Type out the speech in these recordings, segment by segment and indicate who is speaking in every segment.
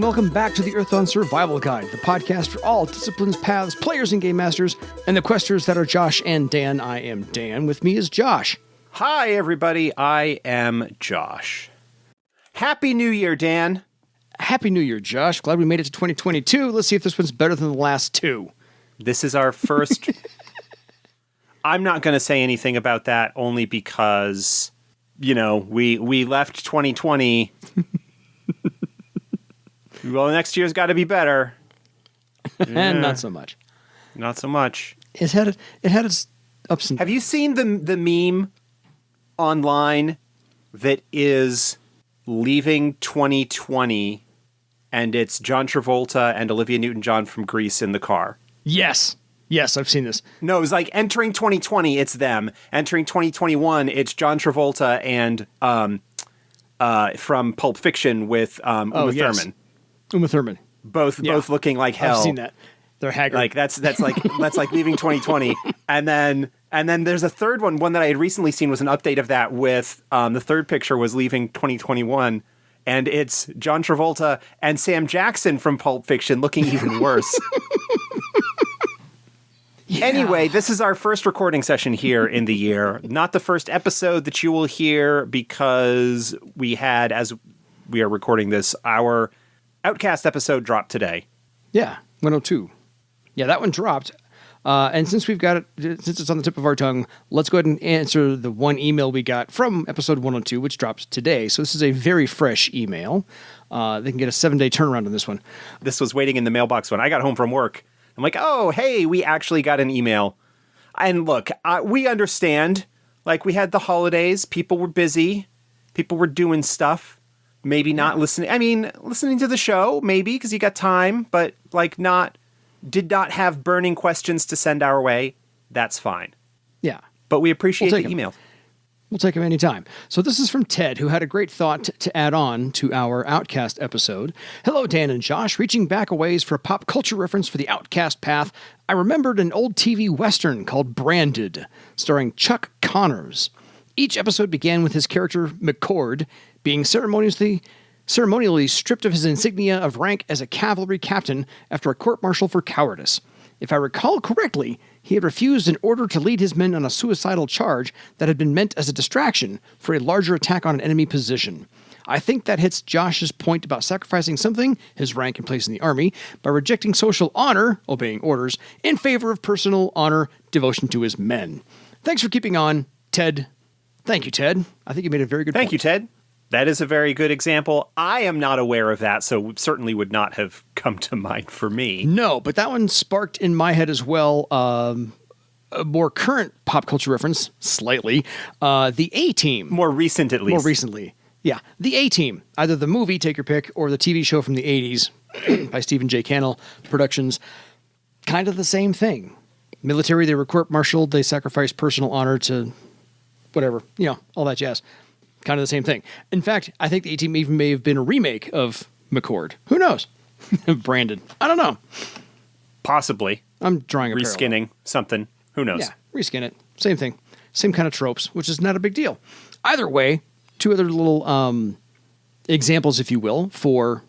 Speaker 1: and welcome back to the Earthbound Survival Guide, the podcast for all disciplines, paths, players, and game masters, and the questers that are Josh and Dan. I am Dan. With me is Josh.
Speaker 2: Hi, everybody. I am Josh. Happy New Year, Dan.
Speaker 1: Happy New Year, Josh. Glad we made it to 2022. Let's see if this one's better than the last two.
Speaker 2: This is our first... I'm not going to say anything about that only because, you know, we left 2020... Well, next year's got to be better.
Speaker 1: And not so much.
Speaker 2: Not so much.
Speaker 1: It had its ups and downs.
Speaker 2: Have you seen the meme online that is leaving 2020 and it's John Travolta and Olivia Newton-John from Grease in the car?
Speaker 1: Yes. Yes, I've seen this.
Speaker 2: No, it was like entering 2020, it's them. Entering 2021, it's John Travolta and from Pulp Fiction with Uma Thurman.
Speaker 1: Uma Thurman.
Speaker 2: Both looking like hell.
Speaker 1: I've seen that. They're haggard.
Speaker 2: Like that's like leaving 2020. And then there's a third one that I had recently seen was an update of that with the third picture was leaving 2021, and it's John Travolta and Sam Jackson from Pulp Fiction looking even worse. Yeah. Anyway, this is our first recording session here in the year. Not the first episode that you will hear because we had, as we are recording this, our Outcast episode dropped today.
Speaker 1: Yeah, 102. Yeah, that one dropped. And since we've got it, since it's on the tip of our tongue, let's go ahead and answer the one email we got from episode 102, which drops today. So this is a very fresh email. They can get a 7-day turnaround on this one.
Speaker 2: This was waiting in the mailbox when I got home from work. I'm like, oh, hey, we actually got an email. And look, we understand. Like, we had the holidays. People were busy. People were doing stuff. Maybe not listening. I mean, listening to the show, maybe, because you got time, but like did not have burning questions to send our way. That's fine.
Speaker 1: Yeah.
Speaker 2: But we appreciate the email.
Speaker 1: We'll take them anytime. So this is from Ted, who had a great thought to add on to our Outcast episode. Hello, Dan and Josh. Reaching back a ways for a pop culture reference for the Outcast path, I remembered an old TV Western called Branded, starring Chuck Connors. Each episode began with his character, McCord, being ceremonially stripped of his insignia of rank as a cavalry captain after a court-martial for cowardice. If I recall correctly, he had refused an order to lead his men on a suicidal charge that had been meant as a distraction for a larger attack on an enemy position. I think that hits Josh's point about sacrificing something, his rank and place in the army, by rejecting social honor, obeying orders, in favor of personal honor, devotion to his men. Thanks for keeping on, Ted. Thank you, Ted. I think you made a very good point.
Speaker 2: Thank you, Ted. That is a very good example. I am not aware of that, so certainly would not have come to mind for me.
Speaker 1: No, but that one sparked in my head as well a more current pop culture reference, slightly, the A-Team.
Speaker 2: More recent, at least.
Speaker 1: More recently. Yeah, the A-Team. Either the movie, take your pick, or the TV show from the 80s by Stephen J. Cannell Productions. Kind of the same thing. Military, they were court-martialed, they sacrificed personal honor to whatever, all that jazz. Kind of the same thing. In fact, I think the A-Team even may have been a remake of McCord. Who knows? Branded. I don't know.
Speaker 2: Possibly.
Speaker 1: I'm drawing a
Speaker 2: reskinning
Speaker 1: parallel.
Speaker 2: Something. Who knows?
Speaker 1: Yeah, reskin it. Same thing. Same kind of tropes, which is not a big deal. Either way, two other little examples, if you will, for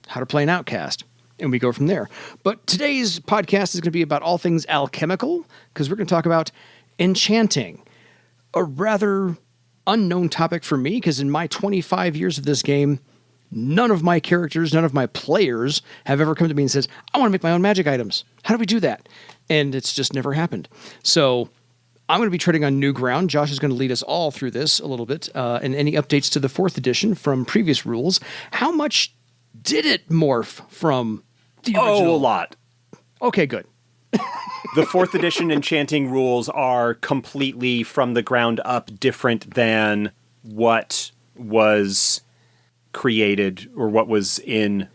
Speaker 1: how to play an Outcast. And we go from there. But today's podcast is going to be about all things alchemical, because we're going to talk about enchanting. A rather unknown topic for me, because in my 25 years of this game, none of my characters, none of my players have ever come to me and said, I want to make my own magic items. How do we do that? And it's just never happened. So I'm going to be treading on new ground. Josh is going to lead us all through this a little bit, and any updates to the 4th edition from previous rules. How much did it morph from the original?
Speaker 2: Oh, a lot.
Speaker 1: Okay, good.
Speaker 2: The 4th edition enchanting rules are completely from the ground up different than what was created or what was in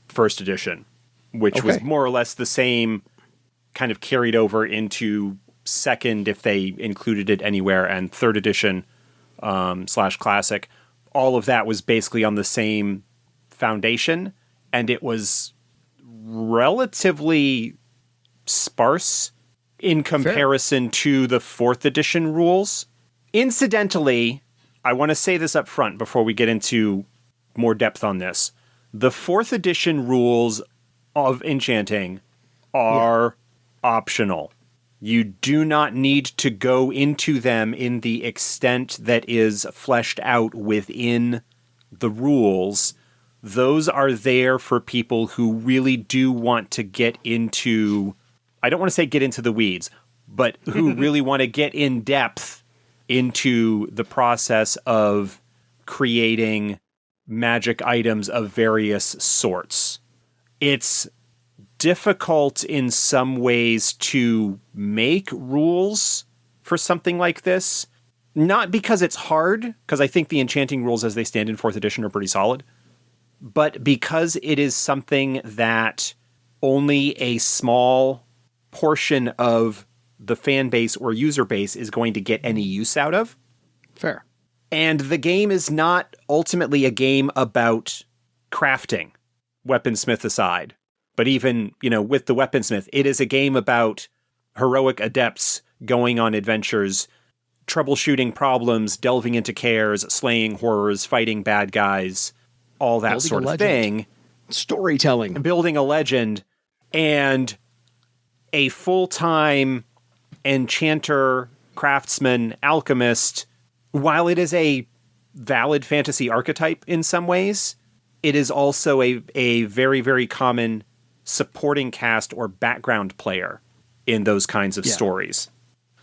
Speaker 2: 1st edition, which was more or less the same, kind of carried over into 2nd if they included it anywhere, and 3rd edition / classic. All of that was basically on the same foundation, and it was relatively sparse in comparison to the 4th edition rules. Incidentally, I want to say this up front before we get into more depth on this. The 4th edition rules of enchanting are optional. You do not need to go into them in the extent that is fleshed out within the rules. Those are there for people who really do want to get into, I don't want to say get into the weeds, but who really want to get in depth into the process of creating magic items of various sorts. It's difficult in some ways to make rules for something like this. Not because it's hard, because I think the enchanting rules as they stand in 4th edition are pretty solid, but because it is something that only a small portion of the fan base or user base is going to get any use out of.
Speaker 1: Fair.
Speaker 2: And the game is not ultimately a game about crafting, weaponsmith aside. But even, with the weaponsmith, it is a game about heroic adepts going on adventures, troubleshooting problems, delving into cares, slaying horrors, fighting bad guys, all that
Speaker 1: Building
Speaker 2: sort
Speaker 1: a
Speaker 2: of
Speaker 1: legend.
Speaker 2: thing.
Speaker 1: Storytelling.
Speaker 2: Building a legend. And a full-time enchanter, craftsman, alchemist, while it is a valid fantasy archetype in some ways, it is also a very, very common supporting cast or background player in those kinds of stories.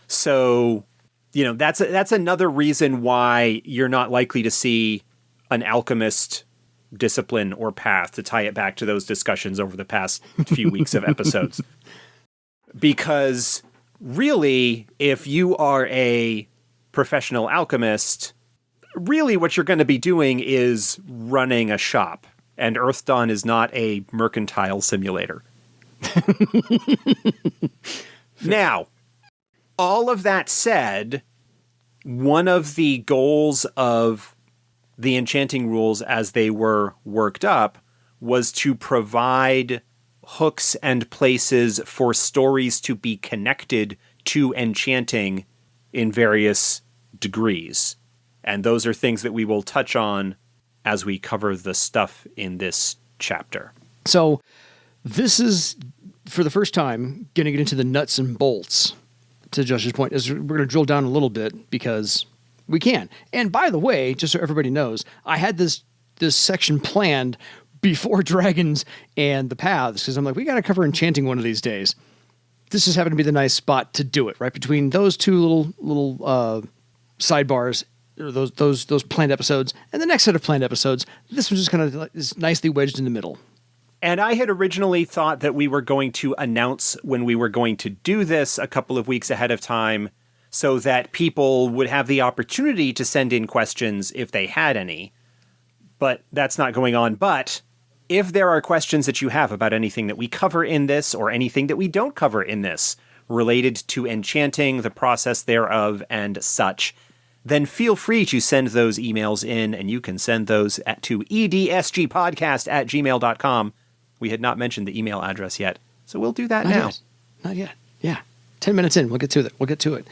Speaker 2: So, that's another reason why you're not likely to see an alchemist discipline or path, to tie it back to those discussions over the past few weeks of episodes. Because really, if you are a professional alchemist, really what you're going to be doing is running a shop. And Earth Dawn is not a mercantile simulator. Now, all of that said, one of the goals of the enchanting rules as they were worked up was to provide hooks and places for stories to be connected to enchanting in various degrees. And those are things that we will touch on as we cover the stuff in this chapter.
Speaker 1: So this is, for the first time, going to get into the nuts and bolts, to Josh's point, is we're going to drill down a little bit because we can. And by the way, just so everybody knows, I had this section planned before Dragons and the Paths, because I'm like, we got to cover enchanting one of these days. This just happened to be the nice spot to do it, right? Between those two little sidebars, or those planned episodes, and the next set of planned episodes, this was just kind of is nicely wedged in the middle.
Speaker 2: And I had originally thought that we were going to announce when we were going to do this a couple of weeks ahead of time so that people would have the opportunity to send in questions if they had any. But that's not going on. But if there are questions that you have about anything that we cover in this or anything that we don't cover in this related to enchanting, the process thereof, and such, then feel free to send those emails in, and you can send those to edsgpodcast@gmail.com. We had not mentioned the email address yet, so we'll do that now.
Speaker 1: Not yet. Yeah. 10 minutes in, we'll get to it.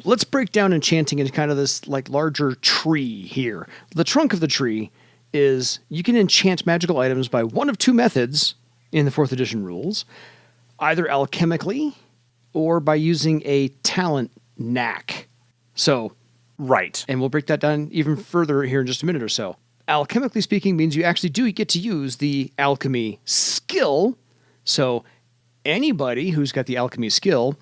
Speaker 1: Let's break down enchanting into kind of this larger tree here. The trunk of the tree is you can enchant magical items by one of two methods in the 4th edition rules, either alchemically or by using a talent knack. So,
Speaker 2: right.
Speaker 1: And we'll break that down even further here in just a minute or so. Alchemically speaking means you actually do get to use the alchemy skill. So anybody who's got the alchemy skill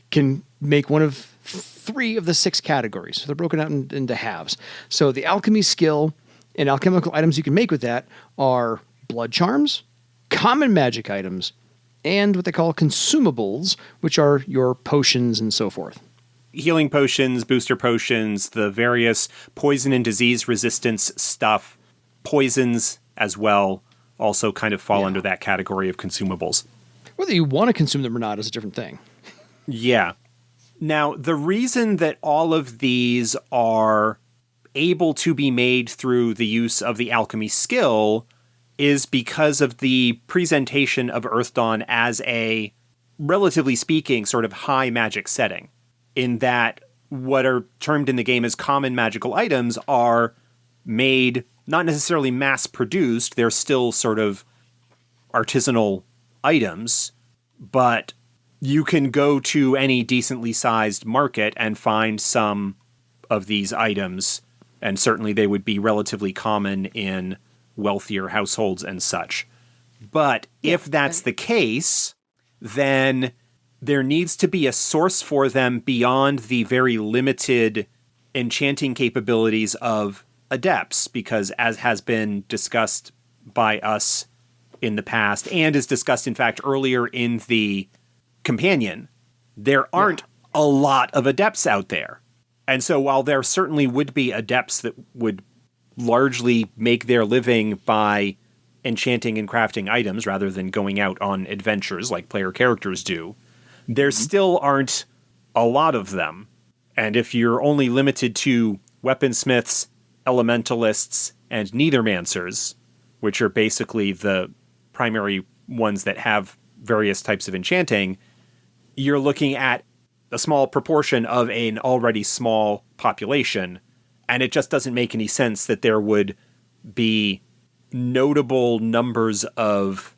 Speaker 1: can make one of 3 of the 6 categories. So they're broken out into halves. So the alchemy skill and alchemical items you can make with that are blood charms, common magic items, and what they call consumables, which are your potions and so forth.
Speaker 2: Healing potions, booster potions, the various poison and disease resistance stuff, poisons as well, also kind of fall under that category of consumables.
Speaker 1: Whether you want to consume them or not is a different thing.
Speaker 2: Yeah. Now, the reason that all of these are able to be made through the use of the alchemy skill is because of the presentation of Earth Dawn as a, relatively speaking, sort of high magic setting, in that what are termed in the game as common magical items are made not necessarily mass produced. They're still sort of artisanal items, but you can go to any decently sized market and find some of these items, and certainly they would be relatively common in wealthier households and such. But if that's the case, then there needs to be a source for them beyond the very limited enchanting capabilities of adepts, because as has been discussed by us in the past, and is discussed, in fact, earlier in the companion, there aren't a lot of adepts out there. And so while there certainly would be adepts that would largely make their living by enchanting and crafting items rather than going out on adventures like player characters do, there still aren't a lot of them. And if you're only limited to weaponsmiths, elementalists, and neithermancers, which are basically the primary ones that have various types of enchanting, you're looking at a small proportion of an already small population, and it just doesn't make any sense that there would be notable numbers of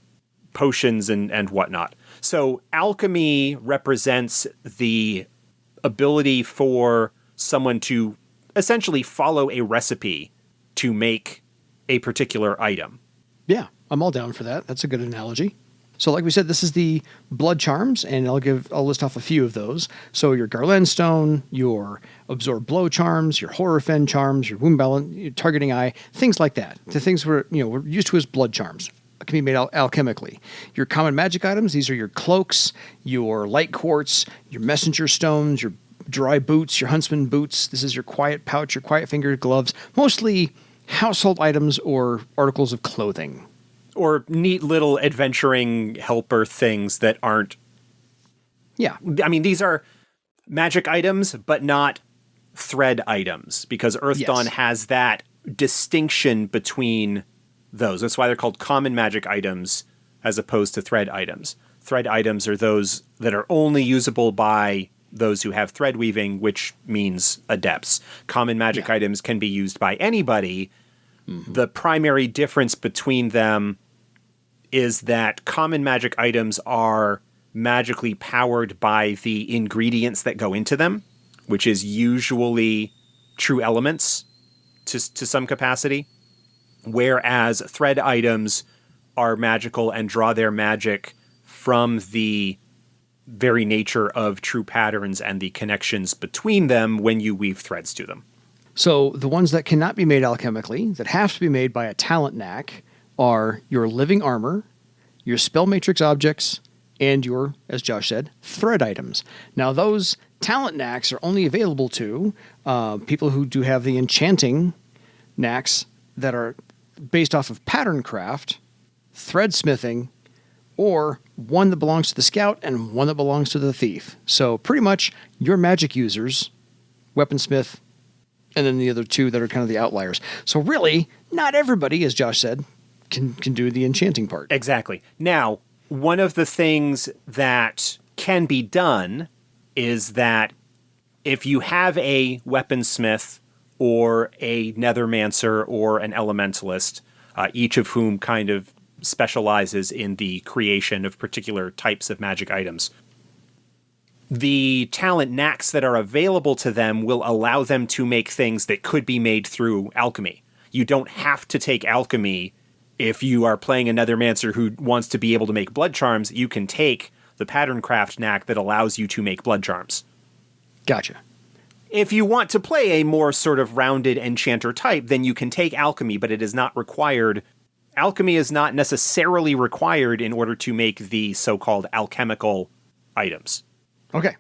Speaker 2: potions and whatnot. So alchemy represents the ability for someone to essentially follow a recipe to make a particular item.
Speaker 1: Yeah, I'm all down for that. That's a good analogy. So like we said, this is the blood charms, and I'll list off a few of those. So your Garland Stone, your Absorb Blow charms, your Horror Fen charms, your Wound Balance, your Targeting Eye, things like that. The things we're used to as blood charms can be made alchemically. Your common magic items, these are your cloaks, your light quartz, your messenger stones, your dry boots, your huntsman boots. This is your quiet pouch, your quiet finger gloves, mostly household items or articles of clothing.
Speaker 2: Or neat little adventuring helper things that aren't...
Speaker 1: Yeah.
Speaker 2: I mean, these are magic items, but not thread items, because Earthdawn has that distinction between those. That's why they're called common magic items as opposed to thread items. Thread items are those that are only usable by those who have thread weaving, which means adepts. Common magic items can be used by anybody. The primary difference between them is that common magic items are magically powered by the ingredients that go into them, which is usually true elements to some capacity, whereas thread items are magical and draw their magic from the very nature of true patterns and the connections between them when you weave threads to them.
Speaker 1: So the ones that cannot be made alchemically, that have to be made by a talent knack, are your living armor, your spell matrix objects, and your, as Josh said, thread items. Now those talent knacks are only available to people who do have the enchanting knacks that are based off of pattern craft, thread smithing, or one that belongs to the scout and one that belongs to the thief. So pretty much your magic users, weaponsmith, and then the other two that are kind of the outliers. So really, not everybody, as Josh said, can do the enchanting part.
Speaker 2: Exactly. Now, one of the things that can be done is that if you have a weaponsmith or a nethermancer or an elementalist, each of whom kind of specializes in the creation of particular types of magic items, the talent knacks that are available to them will allow them to make things that could be made through alchemy. You don't have to take alchemy if you are playing a nethermancer who wants to be able to make blood charms. You can take the pattern craft knack that allows you to make blood charms.
Speaker 1: Gotcha.
Speaker 2: If you want to play a more sort of rounded enchanter type, then you can take alchemy, but it is not required. Alchemy is not necessarily required in order to make the so-called alchemical items.
Speaker 1: Okay.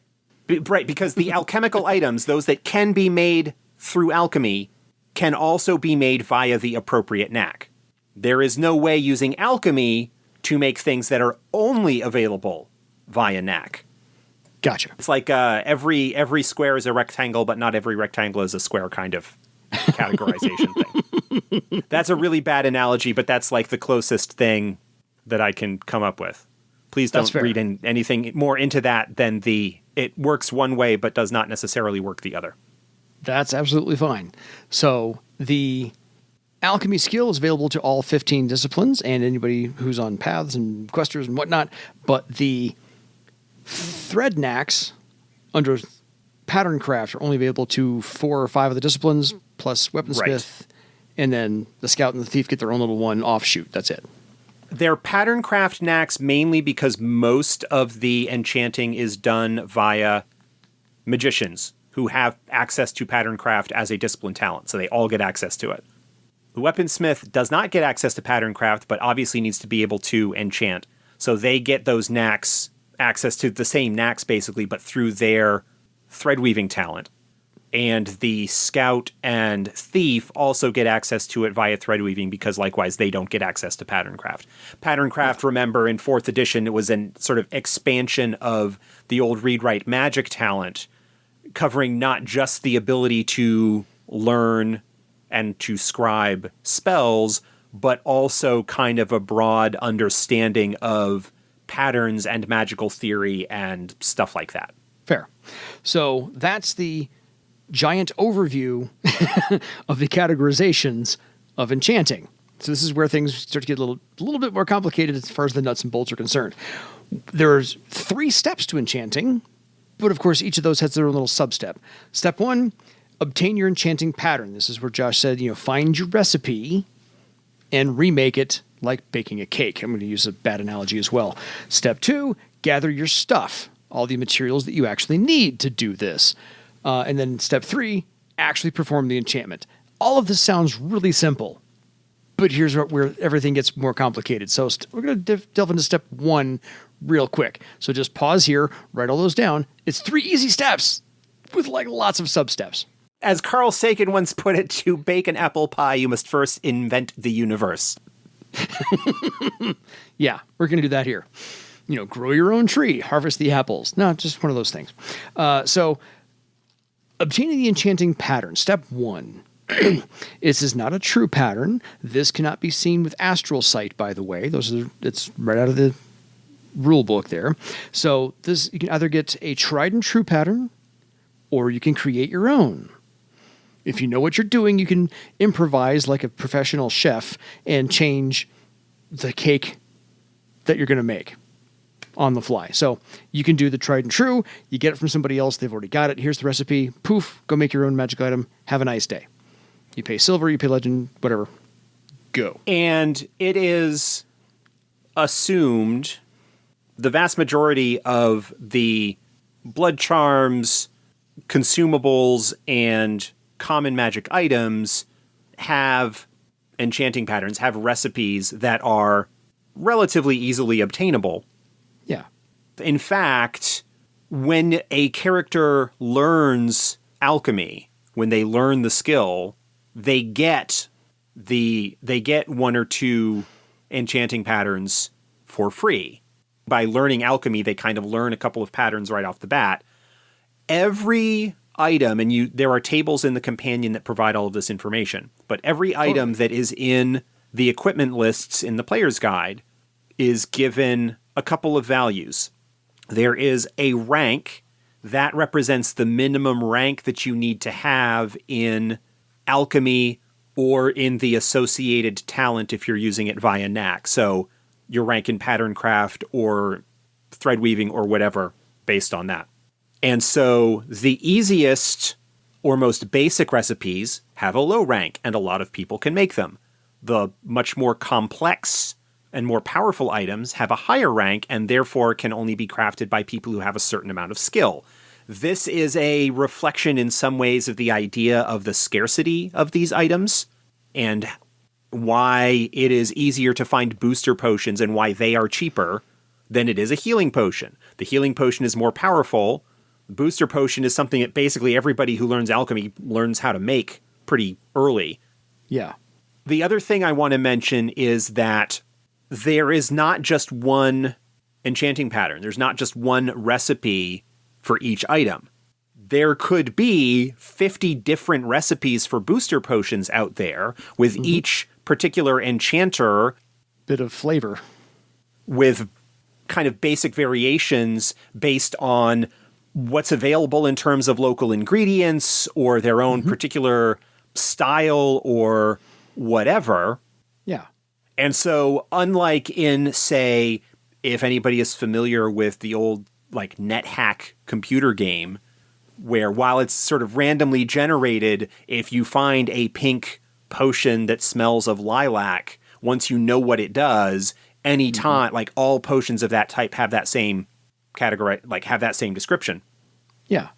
Speaker 2: Right, because the alchemical items, those that can be made through alchemy, can also be made via the appropriate knack. There is no way using alchemy to make things that are only available via knack.
Speaker 1: Gotcha.
Speaker 2: It's like every square is a rectangle, but not every rectangle is a square kind of categorization thing. That's a really bad analogy, but that's like the closest thing that I can come up with. Please don't read anything more into that than it works one way, but does not necessarily work the other.
Speaker 1: That's absolutely fine. So the Alchemy skill is available to all 15 disciplines and anybody who's on paths and questers and whatnot, but the thread knacks under pattern craft are only available to 4 or 5 of the disciplines, plus weaponsmith, and then the scout and the thief get their own little one offshoot. That's it.
Speaker 2: They're pattern craft knacks mainly because most of the enchanting is done via magicians who have access to pattern craft as a discipline talent, so they all get access to it. The weaponsmith does not get access to pattern craft, but obviously needs to be able to enchant. So they get those knacks, access to the same knacks basically, but through their thread weaving talent. And the scout and thief also get access to it via thread weaving because likewise they don't get access to pattern craft. Pattern craft, remember, in 4th edition, it was a sort of expansion of the old read-write magic talent, covering not just the ability to learn and to scribe spells, but also kind of a broad understanding of patterns and magical theory and stuff like that.
Speaker 1: Fair. So that's the giant overview of the categorizations of enchanting. So this is where things start to get a little bit more complicated as far as the nuts and bolts are concerned. There's 3 steps to enchanting, but of course each of those has their own little sub-step. Step 1, obtain your enchanting pattern. This is where Josh said, find your recipe and remake it like baking a cake. I'm going to use a bad analogy as well. Step 2, gather your stuff, all the materials that you actually need to do this. And then step 3, actually perform the enchantment. All of this sounds really simple, but here's where everything gets more complicated. So we're going to delve into step 1 real quick. So just pause here, write all those down. It's 3 easy steps with lots of sub-steps.
Speaker 2: As Carl Sagan once put it, to bake an apple pie, you must first invent the universe.
Speaker 1: Yeah, we're going to do that here. Grow your own tree, harvest the apples. No, just one of those things. So obtaining the enchanting pattern. Step 1. This is not a true pattern. This cannot be seen with astral sight, by the way. It's right out of the rule book there. So you can either get a tried and true pattern, or you can create your own. If you know what you're doing, you can improvise like a professional chef and change the cake that you're going to make on the fly. So you can do the tried and true. You get it from somebody else. They've already got it. Here's the recipe. Poof, go make your own magic item. Have a nice day. You pay silver, you pay legend, whatever. Go.
Speaker 2: And it is assumed the vast majority of the blood charms, consumables, and common magic items have enchanting patterns, have recipes that are relatively easily obtainable.
Speaker 1: Yeah.
Speaker 2: In fact, when a character learns alchemy, when they learn the skill, they get 1 or 2 enchanting patterns for free. By learning alchemy, they kind of learn a couple of patterns right off the bat. Every item, and there are tables in the companion that provide all of this information, but every item that is in the equipment lists in the player's guide is given a couple of values. There is a rank that represents the minimum rank that you need to have in alchemy or in the associated talent if you're using it via Knack. So your rank in pattern craft or thread weaving or whatever based on that. And so the easiest or most basic recipes have a low rank, and a lot of people can make them. The much more complex and more powerful items have a higher rank and therefore can only be crafted by people who have a certain amount of skill. This is a reflection in some ways of the idea of the scarcity of these items and why it is easier to find booster potions and why they are cheaper than it is a healing potion. The healing potion is more powerful. The booster potion is something that basically everybody who learns alchemy learns how to make pretty early.
Speaker 1: Yeah.
Speaker 2: The other thing I want to mention is that there is not just one enchanting pattern. There's not just one recipe for each item. There could be 50 different recipes for booster potions out there with each particular enchanter.
Speaker 1: Bit of flavor.
Speaker 2: With kind of basic variations based on what's available in terms of local ingredients or their own particular style or whatever.
Speaker 1: Yeah.
Speaker 2: And so unlike in, say, if anybody is familiar with the old like NetHack computer game, where while it's sort of randomly generated, if you find a pink potion that smells of lilac, once you know what it does, any time, like all potions of that type have that same category, like have that same description.
Speaker 1: Yeah.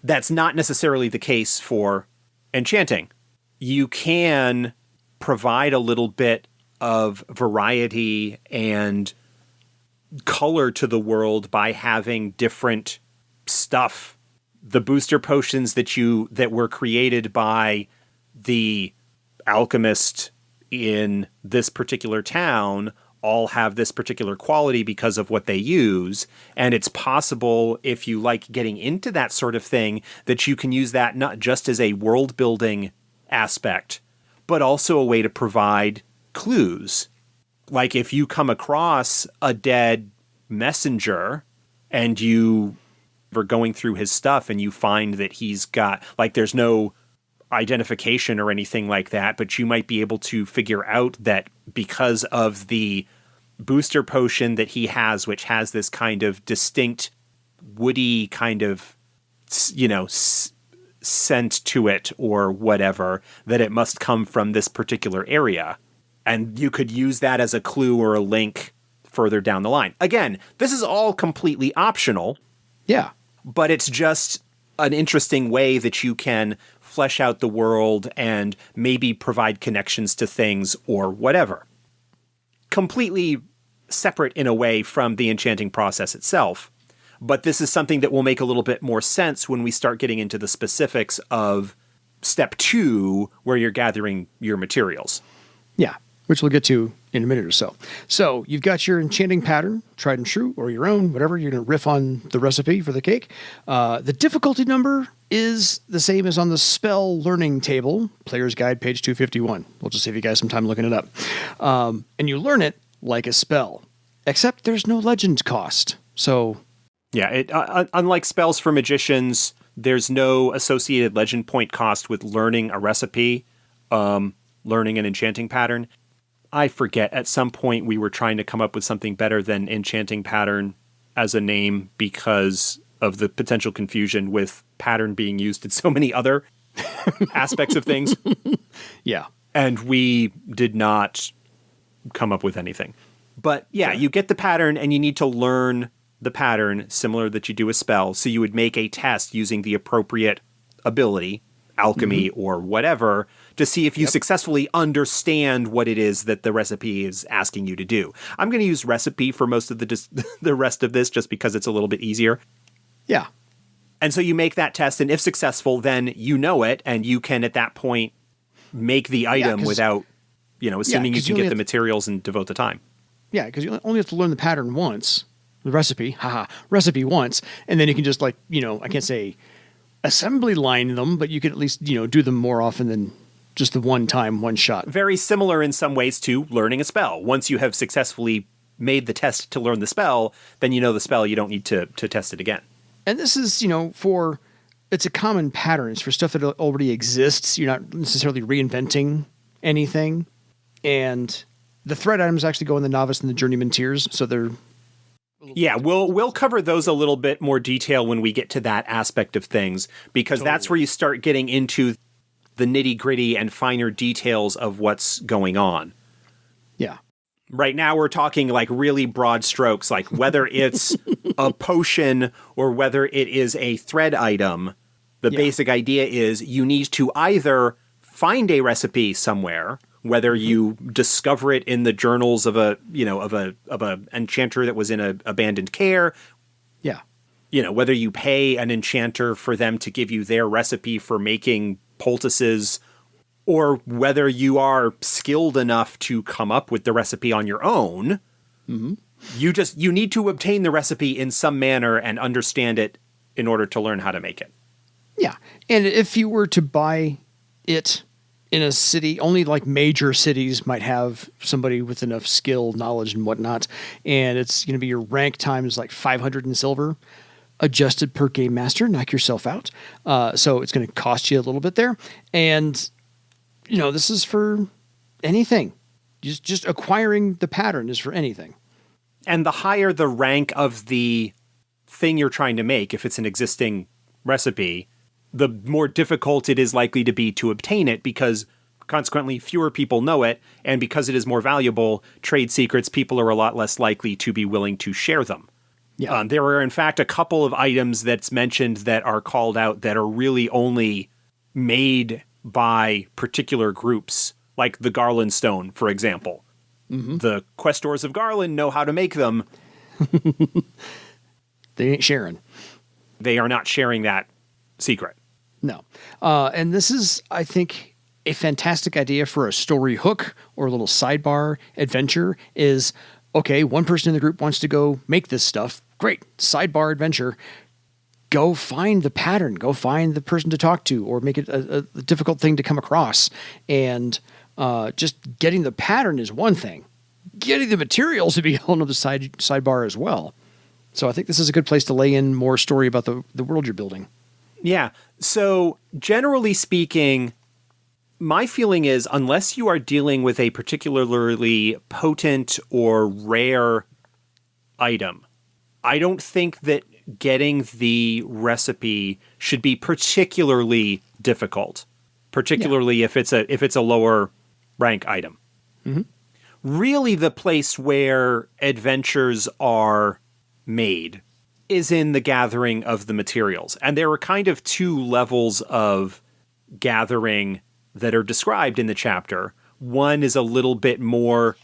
Speaker 2: That's not necessarily the case for enchanting. You can provide a little bit of variety and color to the world by having different stuff. The booster potions that were created by the alchemist in this particular town all have this particular quality because of what they use. And it's possible, if you like getting into that sort of thing, that you can use that not just as a world building aspect, but also a way to provide clues. Like if you come across a dead messenger and you are going through his stuff and you find that he's got, like, there's no identification or anything like that, but you might be able to figure out that because of the booster potion that he has, which has this kind of distinct woody kind of, scent to it or whatever, that it must come from this particular area. And you could use that as a clue or a link further down the line. Again, this is all completely optional.
Speaker 1: Yeah.
Speaker 2: But it's just an interesting way that you can flesh out the world and maybe provide connections to things or whatever. Completely separate in a way from the enchanting process itself. But this is something that will make a little bit more sense when we start getting into the specifics of step 2, where you're gathering your materials.
Speaker 1: Yeah, which we'll get to in a minute or so. So you've got your enchanting pattern, tried and true, or your own, whatever. You're going to riff on the recipe for the cake. The difficulty number is the same as on the spell learning table, Player's Guide, page 251. We'll just save you guys some time looking it up. And you learn it like a spell, except there's no legend cost. So...
Speaker 2: yeah, unlike spells for magicians, there's no associated legend point cost with learning a recipe, learning an enchanting pattern. I forget, at some point we were trying to come up with something better than enchanting pattern as a name because of the potential confusion with pattern being used in so many other aspects of things.
Speaker 1: Yeah.
Speaker 2: And we did not come up with anything. But yeah, you get the pattern and you need to learn the pattern similar that you do a spell. So you would make a test using the appropriate ability, alchemy or whatever, to see if you successfully understand what it is that the recipe is asking you to do. I'm going to use recipe for most of the rest of this just because it's a little bit easier.
Speaker 1: Yeah.
Speaker 2: And so you make that test, and if successful, then you know it, and you can at that point make the item without, assuming you can get the materials and devote the time.
Speaker 1: Yeah, because you only have to learn the pattern once. The recipe once, and then you can just I can't say assembly line them, but you can at least, do them more often than just the one time, one shot.
Speaker 2: Very similar in some ways to learning a spell. Once you have successfully made the test to learn the spell, then you know the spell, you don't need to test it again.
Speaker 1: And this is, it's a common pattern. It's for stuff that already exists. You're not necessarily reinventing anything. And the thread items actually go in the novice and the journeyman tiers, so they're...
Speaker 2: yeah, we'll cover those a little bit more detail when we get to that aspect of things, because that's where you start getting into the nitty-gritty and finer details of what's going on.
Speaker 1: Yeah.
Speaker 2: Right now we're talking like really broad strokes, like whether it's a potion or whether it is a thread item. The basic idea is you need to either find a recipe somewhere, whether you discover it in the journals of a enchanter that was in a abandoned care.
Speaker 1: Yeah.
Speaker 2: Whether you pay an enchanter for them to give you their recipe for making poultices, or whether you are skilled enough to come up with the recipe on your own. Mm-hmm. You need to obtain the recipe in some manner and understand it in order to learn how to make it.
Speaker 1: Yeah. And if you were to buy it in a city, only like major cities might have somebody with enough skill, knowledge, and whatnot. And it's going to be your rank times like 500 in silver, adjusted per game master. Knock yourself out. So it's going to cost you a little bit there. And, this is for anything. Just acquiring the pattern is for anything.
Speaker 2: And the higher the rank of the thing you're trying to make, if it's an existing recipe, the more difficult it is likely to be to obtain it, because consequently fewer people know it, and because it is more valuable, trade secrets, people are a lot less likely to be willing to share them.
Speaker 1: Yeah.
Speaker 2: There are, in fact, a couple of items that's mentioned that are called out that are really only made by particular groups, like the Garland Stone, for example. Mm-hmm. The Questors of Garland know how to make them.
Speaker 1: They ain't sharing.
Speaker 2: They are not sharing that secret.
Speaker 1: No. And this is, I think, a fantastic idea for a story hook or a little sidebar adventure is, okay, one person in the group wants to go make this stuff. Great. Sidebar adventure. Go find the pattern. Go find the person to talk to, or make it a difficult thing to come across. And just getting the pattern is one thing. Getting the materials to be a whole nother sidebar as well. So I think this is a good place to lay in more story about the world you're building.
Speaker 2: Yeah. So generally speaking, my feeling is unless you are dealing with a particularly potent or rare item, I don't think that getting the recipe should be particularly difficult, particularly if it's a lower rank item. Mm-hmm. Really, the place where adventures are made is in the gathering of the materials. And there are kind of two levels of gathering that are described in the chapter. One is a little bit more,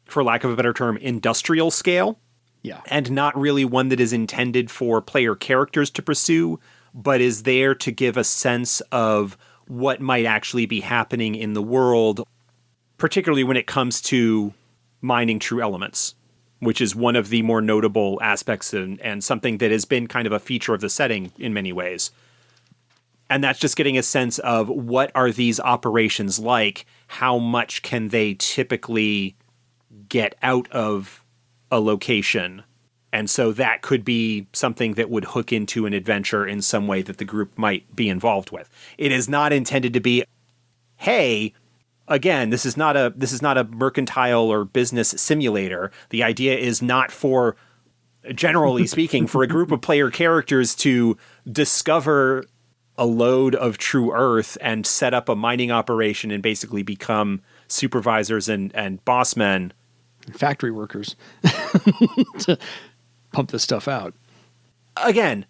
Speaker 2: for lack of a better term, industrial scale.
Speaker 1: Yeah.
Speaker 2: And not really one that is intended for player characters to pursue, but is there to give a sense of what might actually be happening in the world, particularly when it comes to mining true elements, which is one of the more notable aspects and something that has been kind of a feature of the setting in many ways. And that's just getting a sense of what are these operations like? How much can they typically get out of a location? And so that could be something that would hook into an adventure in some way that the group might be involved with. It is not intended to be, hey, again, this is not a mercantile or business simulator. The idea is not for, generally speaking, for a group of player characters to discover a load of true earth and set up a mining operation and basically become supervisors and boss men.
Speaker 1: Factory workers to pump this stuff out.
Speaker 2: Again,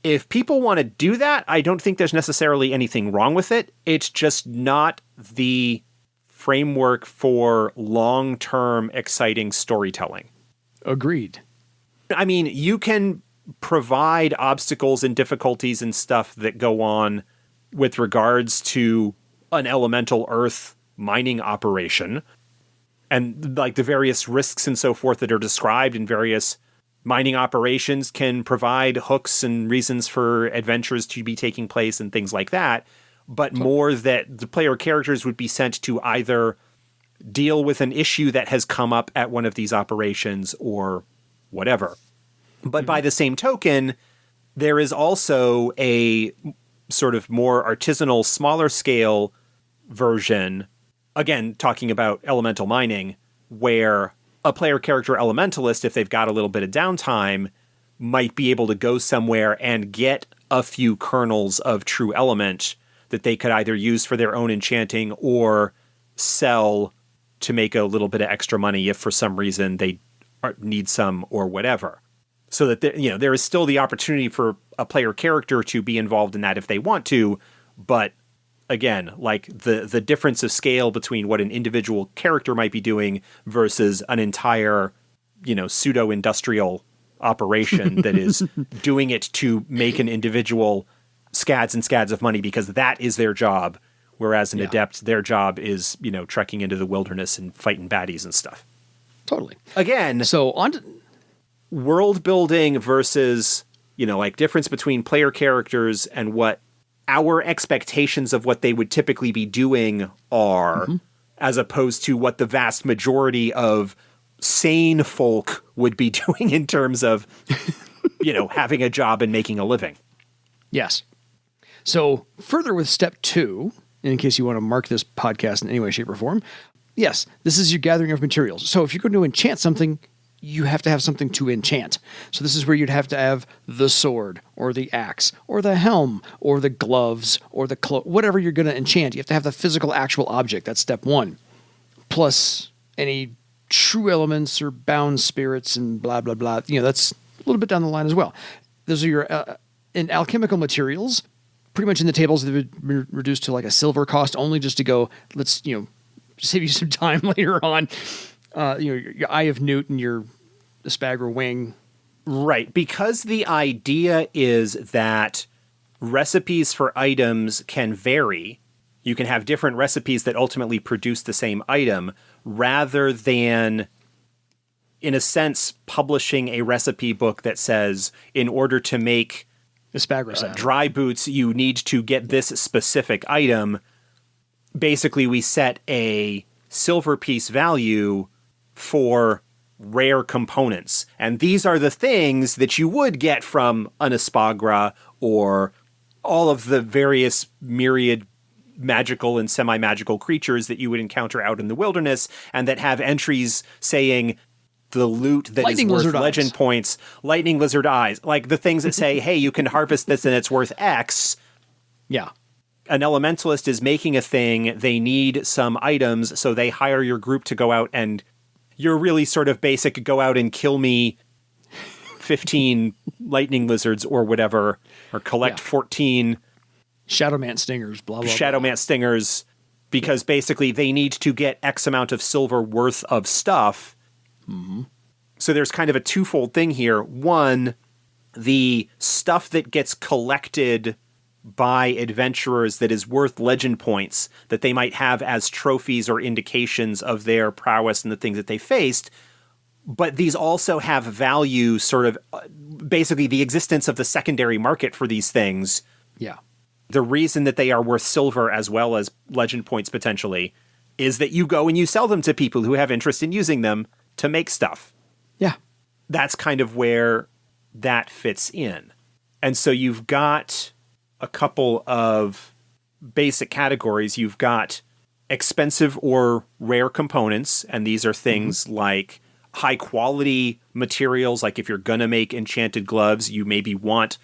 Speaker 2: if people want to do that, I don't think there's necessarily anything wrong with it. It's just not the framework for long-term exciting storytelling.
Speaker 1: Agreed.
Speaker 2: I mean, you can provide obstacles and difficulties and stuff that go on with regards to an elemental earth mining operation, and like the various risks and so forth that are described in various mining operations can provide hooks and reasons for adventures to be taking place and things like that. But more that the player characters would be sent to either deal with an issue that has come up at one of these operations or whatever. But by the same token, there is also a sort of more artisanal, smaller scale version, again, talking about elemental mining, where a player character elementalist, if they've got a little bit of downtime, might be able to go somewhere and get a few kernels of true element that they could either use for their own enchanting or sell to make a little bit of extra money if for some reason they need some or whatever. So that there is still the opportunity for a player character to be involved in that if they want to, but again, like the difference of scale between what an individual character might be doing versus an entire, pseudo-industrial operation that is doing it to make an individual scads and scads of money because that is their job, whereas an adept, their job is, trekking into the wilderness and fighting baddies and stuff.
Speaker 1: Totally.
Speaker 2: Again,
Speaker 1: so on to
Speaker 2: world building versus, difference between player characters and what our expectations of what they would typically be doing are, as opposed to what the vast majority of sane folk would be doing in terms of, having a job and making a living.
Speaker 1: Yes. So further with step 2, in case you want to mark this podcast in any way, shape, or form. Yes, this is your gathering of materials. So if you're going to enchant something, you have to have something to enchant. So this is where you'd have to have the sword or the axe or the helm or the gloves or the cloak, whatever you're going to enchant. You have to have the physical actual object. That's step one. Plus any true elements or bound spirits and blah, blah, blah. That's a little bit down the line as well. Those are your in alchemical materials. Pretty much in the tables, they've been reduced to like a silver cost only just to go, let's, save you some time later on. Your Eye of Newt and your Espagra wing.
Speaker 2: Right, because the idea is that recipes for items can vary. You can have different recipes that ultimately produce the same item, rather than, in a sense, publishing a recipe book that says, in order to make
Speaker 1: Espagra
Speaker 2: dry boots, you need to get this specific item. Basically, we set a silver piece value for rare components. And these are the things that you would get from an Espagra or all of the various myriad magical and semi-magical creatures that you would encounter out in the wilderness, and that have entries saying the loot that
Speaker 1: lightning
Speaker 2: is worth legend
Speaker 1: eyes.
Speaker 2: Points, lightning lizard eyes, like the things that say, hey, you can harvest this and it's worth X.
Speaker 1: Yeah.
Speaker 2: An elementalist is making a thing, they need some items, so they hire your group to go out, and you're really sort of basic, go out and kill me 15 lightning lizards or whatever, or collect 14
Speaker 1: Shadowmant stingers, blah, blah,
Speaker 2: Shadowmant
Speaker 1: blah.
Speaker 2: stingers, because basically they need to get X amount of silver worth of stuff.
Speaker 1: Mm-hmm.
Speaker 2: So there's kind of a twofold thing here. One, the stuff that gets collected by adventurers that is worth legend points that they might have as trophies or indications of their prowess and the things that they faced. But these also have value, sort of basically the existence of the secondary market for these things.
Speaker 1: Yeah.
Speaker 2: The reason that they are worth silver as well as legend points potentially is that you go and you sell them to people who have interest in using them to make stuff.
Speaker 1: Yeah.
Speaker 2: That's kind of where that fits in. And so you've got a couple of basic categories. You've got expensive or rare components, and these are things like high quality materials. Like if you're going to make enchanted gloves, you maybe want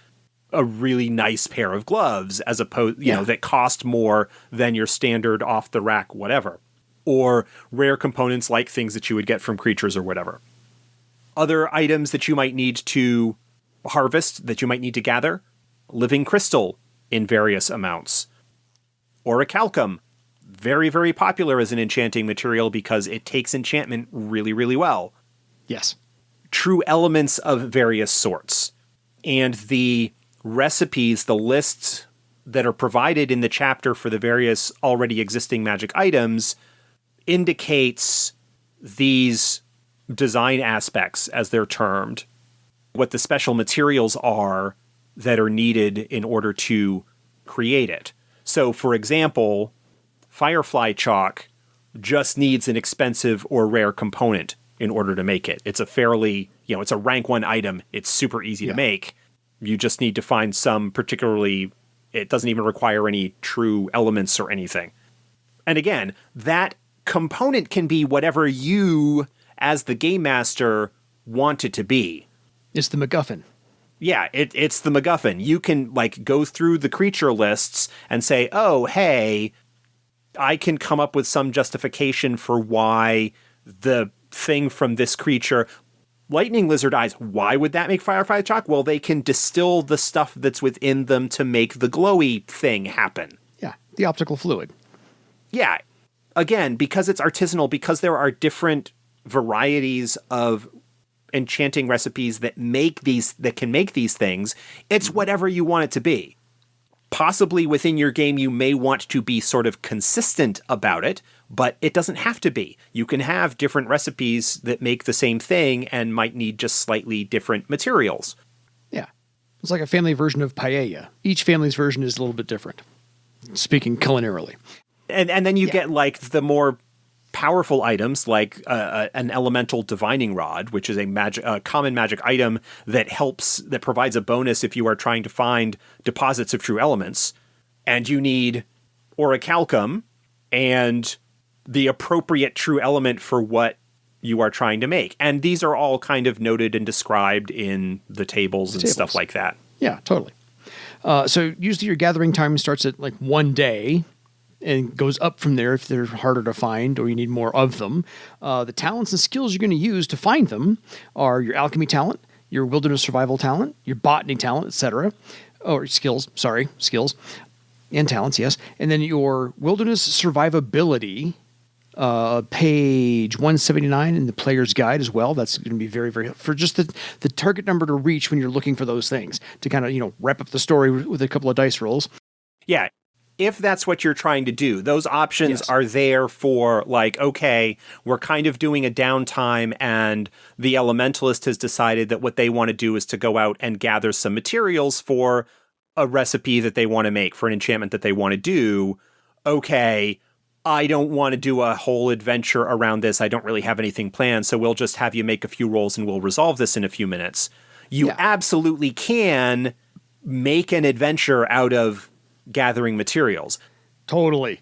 Speaker 2: a really nice pair of gloves as opposed, that cost more than your standard off the rack, whatever. Or rare components like things that you would get from creatures or whatever. Other items that you might need to harvest, that you might need to gather, living crystal in various amounts. Orichalcum, very, very popular as an enchanting material because it takes enchantment really, really well.
Speaker 1: Yes.
Speaker 2: True elements of various sorts. And the recipes, the lists that are provided in the chapter for the various already existing magic items indicates these design aspects, as they're termed, what the special materials are that are needed in order to create it. So, for example, Firefly Chalk just needs an expensive or rare component in order to make it. It's a fairly, it's a rank 1 item. It's super easy to make. You just need to find some particularly, it doesn't even require any true elements or anything. And again, that component can be whatever you, as the game master, want it to be.
Speaker 1: It's the MacGuffin.
Speaker 2: Yeah, it's the MacGuffin. You can go through the creature lists and say, oh, hey, I can come up with some justification for why the thing from this creature, lightning lizard eyes, why would that make Firefly Chalk? Well, they can distill the stuff that's within them to make the glowy thing happen.
Speaker 1: Yeah, the optical fluid.
Speaker 2: Yeah. Again, because it's artisanal, because there are different varieties of enchanting recipes that can make these things, it's whatever you want it to be. Possibly within your game, you may want to be sort of consistent about it, but it doesn't have to be. You can have different recipes that make the same thing and might need just slightly different materials.
Speaker 1: Yeah. It's like a family version of paella. Each family's version is a little bit different, speaking culinarily.
Speaker 2: And then you get the more powerful items like an elemental divining rod, which is a common magic item that provides a bonus if you are trying to find deposits of true elements. And you need orichalcum and the appropriate true element for what you are trying to make. And these are all kind of noted and described in the tables and stuff like that.
Speaker 1: Yeah, totally. So usually your gathering time starts at like 1 day and goes up from there if they're harder to find or you need more of them. The talents and skills you're going to use to find them are your alchemy talent, your wilderness survival talent, your botany talent, etc. Or skills and talents, yes. And then your wilderness survivability, page 179 in the player's guide as well. That's going to be very, very, for just the target number to reach when you're looking for those things to kind of, wrap up the story with a couple of dice rolls.
Speaker 2: Yeah. If that's what you're trying to do, those options are there for like, okay, we're kind of doing a downtime and the elementalist has decided that what they want to do is to go out and gather some materials for a recipe that they want to make, for an enchantment that they want to do. Okay, I don't want to do a whole adventure around this. I don't really have anything planned, so we'll just have you make a few rolls and we'll resolve this in a few minutes. You absolutely can make an adventure out of gathering materials.
Speaker 1: Totally.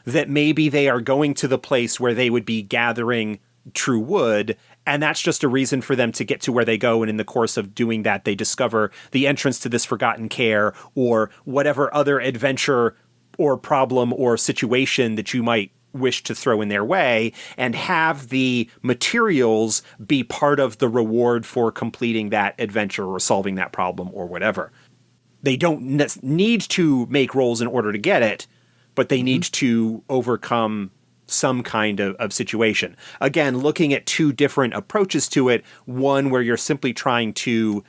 Speaker 2: That maybe they are going to the place where they would be gathering true wood, and that's just a reason for them to get to where they go, and in the course of doing that, they discover the entrance to this forgotten care, or whatever other adventure or problem or situation that you might wish to throw in their way, and have the materials be part of the reward for completing that adventure or solving that problem or whatever. They don't need to make rolls in order to get it, but they need to overcome some kind of situation. Again, looking at two different approaches to it, one where you're simply trying to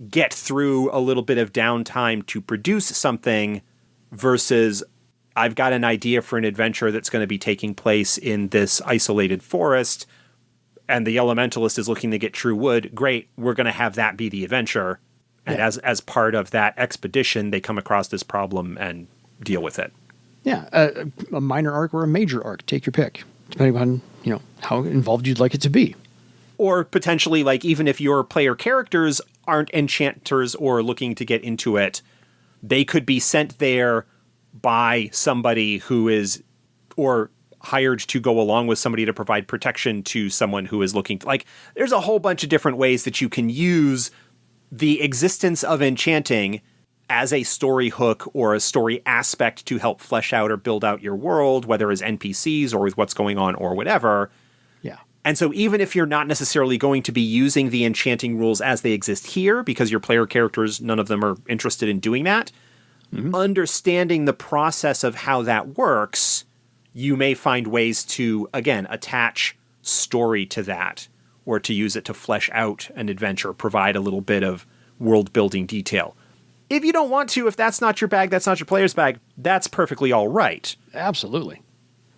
Speaker 2: get through a little bit of downtime to produce something versus I've got an idea for an adventure that's going to be taking place in this isolated forest and the elementalist is looking to get true wood. Great, we're going to have that be the adventure. And as part of that expedition, they come across this problem and deal with it.
Speaker 1: Yeah, a minor arc or a major arc, take your pick, depending on how involved you'd like it to be.
Speaker 2: Or potentially, like, even if your player characters aren't enchanters or looking to get into it, they could be sent there by somebody who is, or hired to go along with somebody to provide protection to someone who is looking to, like, there's a whole bunch of different ways that you can use the existence of enchanting as a story hook or a story aspect to help flesh out or build out your world, whether as NPCs or with what's going on or whatever.
Speaker 1: Yeah.
Speaker 2: And so even if you're not necessarily going to be using the enchanting rules as they exist here, because your player characters, none of them are interested in doing that, understanding the process of how that works, you may find ways to, again, attach story to that, or to use it to flesh out an adventure, provide a little bit of world-building detail. If you don't want to, if that's not your bag, that's not your player's bag, that's perfectly all right.
Speaker 1: Absolutely.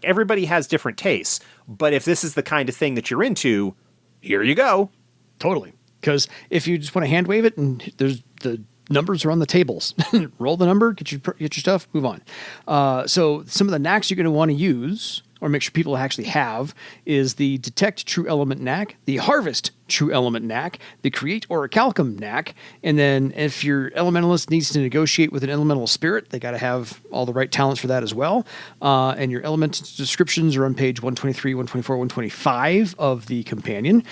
Speaker 2: Everybody has different tastes, but if this is the kind of thing that you're into, here you go.
Speaker 1: Totally. Because if you just want to hand wave it and there's the numbers are on the tables, roll the number, get your stuff, move on. So some of the knacks you're going to want to use, or make sure people actually have, is the Detect True Element Knack, the Harvest True Element Knack, the Create Orichalcum Knack, and then if your elementalist needs to negotiate with an elemental spirit, they got to have all the right talents for that as well. And your element descriptions are on page 123, 124, 125 of the companion.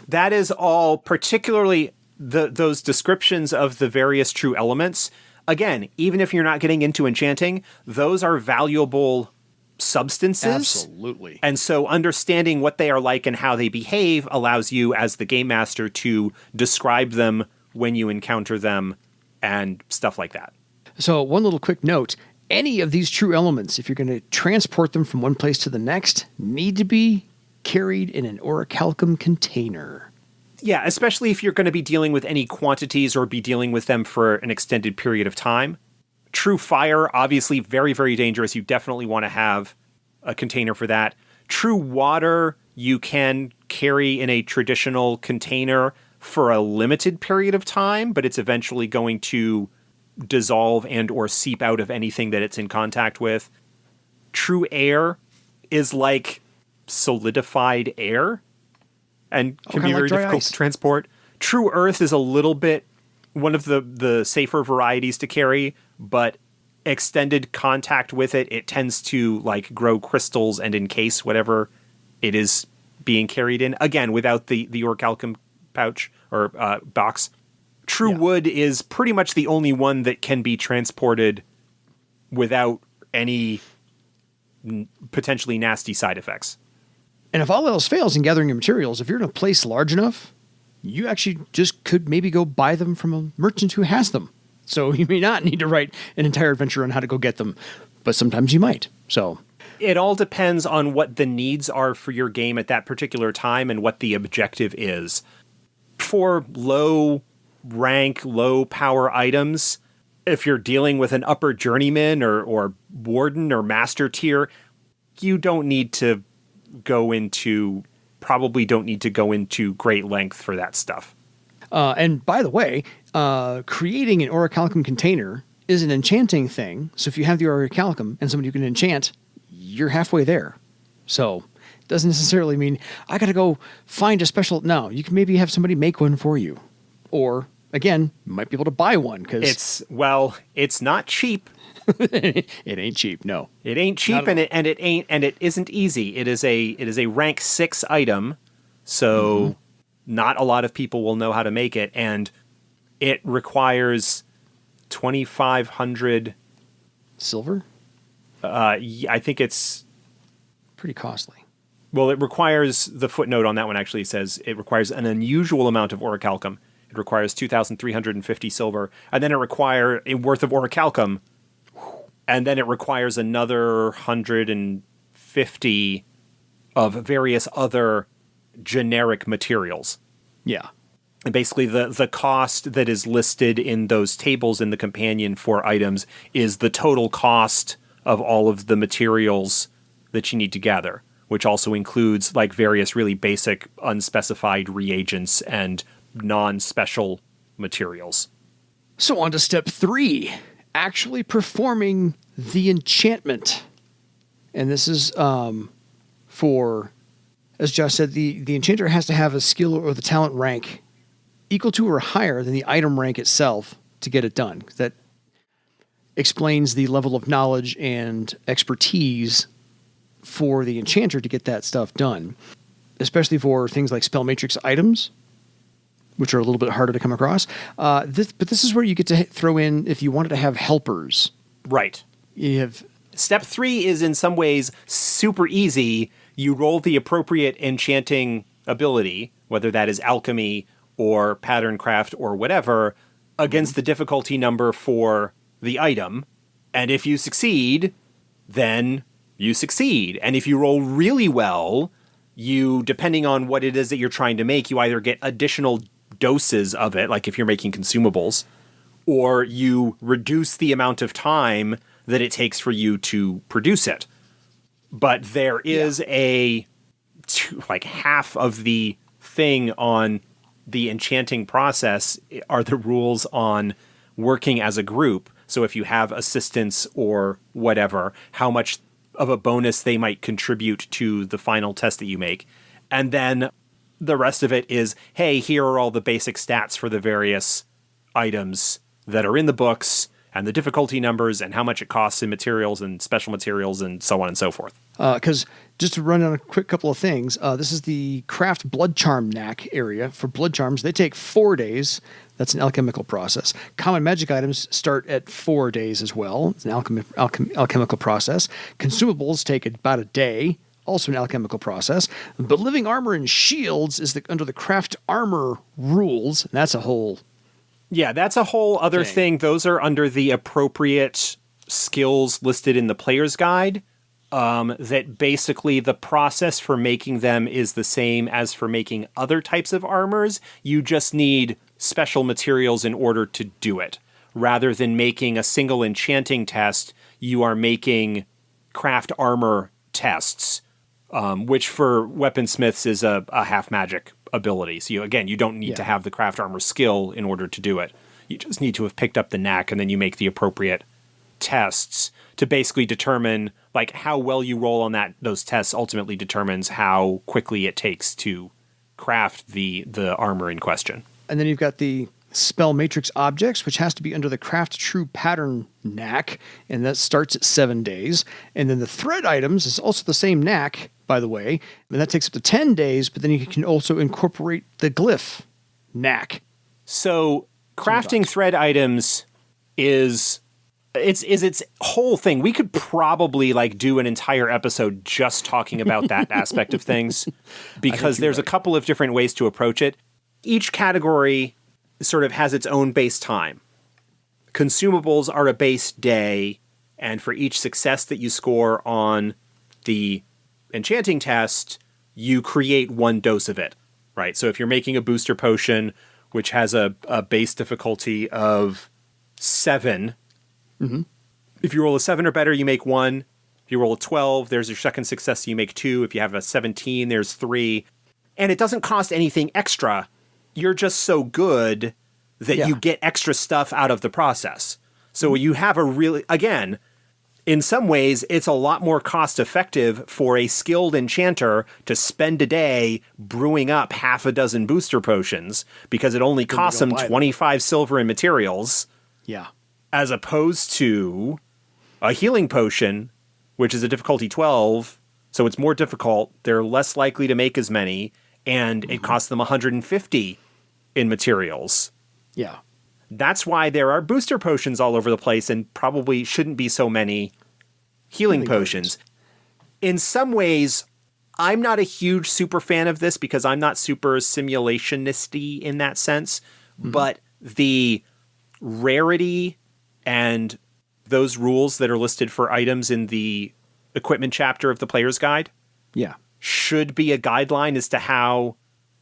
Speaker 2: That is all, particularly those descriptions of the various true elements. Again, even if you're not getting into enchanting, those are valuable substances.
Speaker 1: Absolutely.
Speaker 2: And so understanding what they are like and how they behave allows you as the game master to describe them when you encounter them and stuff like that.
Speaker 1: So one little quick note, any of these true elements, if you're going to transport them from one place to the next, need to be carried in an orichalcum container.
Speaker 2: Yeah, especially if you're going to be dealing with any quantities or be dealing with them for an extended period of time. True fire, obviously very, very dangerous. You definitely want to have a container for that. True water, you can carry in a traditional container for a limited period of time, but it's eventually going to dissolve and or seep out of anything that it's in contact with. True air is like solidified air and can be very difficult to transport. True earth is a little bit one of the safer varieties to carry, but extended contact with it, it tends to like grow crystals and encase whatever it is being carried in. Again, without the orichalcum pouch or box. True wood is pretty much the only one that can be transported without any potentially nasty side effects.
Speaker 1: And if all else fails in gathering your materials, if you're in a place large enough, you actually just could maybe go buy them from a merchant who has them. So you may not need to write an entire adventure on how to go get them, but sometimes you might. So
Speaker 2: it all depends on what the needs are for your game at that particular time and what the objective is. For low rank, low power items, if you're dealing with an upper journeyman or warden or master tier, you don't need to probably don't need to go into great length for that stuff.
Speaker 1: And by the way, creating an orichalcum container is an enchanting thing. So if you have the orichalcum and somebody who can enchant, you're halfway there. So it doesn't necessarily mean I got to go find a special. No, you can maybe have somebody make one for you. Or again, you might be able to buy one because
Speaker 2: it's not cheap.
Speaker 1: It ain't cheap. No,
Speaker 2: it ain't cheap, and it isn't easy. It is a rank 6 item. So not a lot of people will know how to make it, and it requires 2,500
Speaker 1: silver.
Speaker 2: I think it's
Speaker 1: pretty costly.
Speaker 2: Well, it requires, the footnote on that one actually says it requires an unusual amount of orichalcum. It requires 2,350 silver, and then it requires a worth of orichalcum, and then it requires another 150 of various other generic materials.
Speaker 1: Yeah.
Speaker 2: And basically the cost that is listed in those tables in the companion for items is the total cost of all of the materials that you need to gather, which also includes like various really basic unspecified reagents and non-special materials.
Speaker 1: So on to step 3, actually performing the enchantment. And this is for, as Josh said, the enchanter has to have a skill or the talent rank equal to or higher than the item rank itself to get it done. That explains the level of knowledge and expertise for the enchanter to get that stuff done, especially for things like spell matrix items, which are a little bit harder to come across. But this is where you get to throw in, if you wanted to have helpers.
Speaker 2: Right.
Speaker 1: You have
Speaker 2: Step 3 is in some ways super easy. You roll the appropriate enchanting ability, whether that is alchemy or pattern craft or whatever, against the difficulty number for the item. And if you succeed, then you succeed. And if you roll really well, you, depending on what it is that you're trying to make, you either get additional doses of it, like if you're making consumables, or you reduce the amount of time that it takes for you to produce it. But there is like half of the thing on the enchanting process are the rules on working as a group. So if you have assistants or whatever, how much of a bonus they might contribute to the final test that you make. And then the rest of it is, hey, here are all the basic stats for the various items that are in the books, and the difficulty numbers, and how much it costs in materials and special materials, and so on and so forth.
Speaker 1: Because just to run on a quick couple of things, this is the craft blood charm knack area. For blood charms, they take 4 days. That's an alchemical process. Common magic items start at 4 days as well. It's an alchemical process. Consumables take about a day. Also an alchemical process. But living armor and shields is under the craft armor rules. And that's a whole...
Speaker 2: Yeah, that's a whole other thing. Those are under the appropriate skills listed in the player's guide. That basically the process for making them is the same as for making other types of armors. You just need special materials in order to do it. Rather than making a single enchanting test, you are making craft armor tests, which for weaponsmiths is a half magic ability. So you don't need to have the craft armor skill in order to do it. You just need to have picked up the knack, and then you make the appropriate tests to basically determine like how well you roll on those tests ultimately determines how quickly it takes to craft the armor in question.
Speaker 1: And then you've got the spell matrix objects, which has to be under the craft true pattern knack, and that starts at 7 days. And then the thread items is also the same knack, by the way, and that takes up to 10 days, but then you can also incorporate the glyph knack.
Speaker 2: So crafting thread items is its whole thing. We could probably like do an entire episode just talking about that aspect of things, because there's a couple of different ways to approach it. Each category sort of has its own base time. Consumables are a base day, and for each success that you score on the enchanting test, you create 1 dose of it, right? So if you're making a booster potion, which has a base difficulty of 7, if you roll a 7 or better, you make 1. If you roll a 12, there's your second success, you make 2. If you have a 17, there's 3. And it doesn't cost anything extra. You're just so good that you get extra stuff out of the process. So you have a really, again, in some ways, it's a lot more cost effective for a skilled enchanter to spend a day brewing up half a dozen booster potions, because it only costs them 25 silver in materials.
Speaker 1: Yeah.
Speaker 2: As opposed to a healing potion, which is a difficulty 12, so it's more difficult. They're less likely to make as many, and it costs them 150 in materials.
Speaker 1: Yeah.
Speaker 2: That's why there are booster potions all over the place, and probably shouldn't be so many healing potions. In some ways, I'm not a huge super fan of this because I'm not super simulationisty in that sense, but the rarity and those rules that are listed for items in the equipment chapter of the player's guide should be a guideline as to how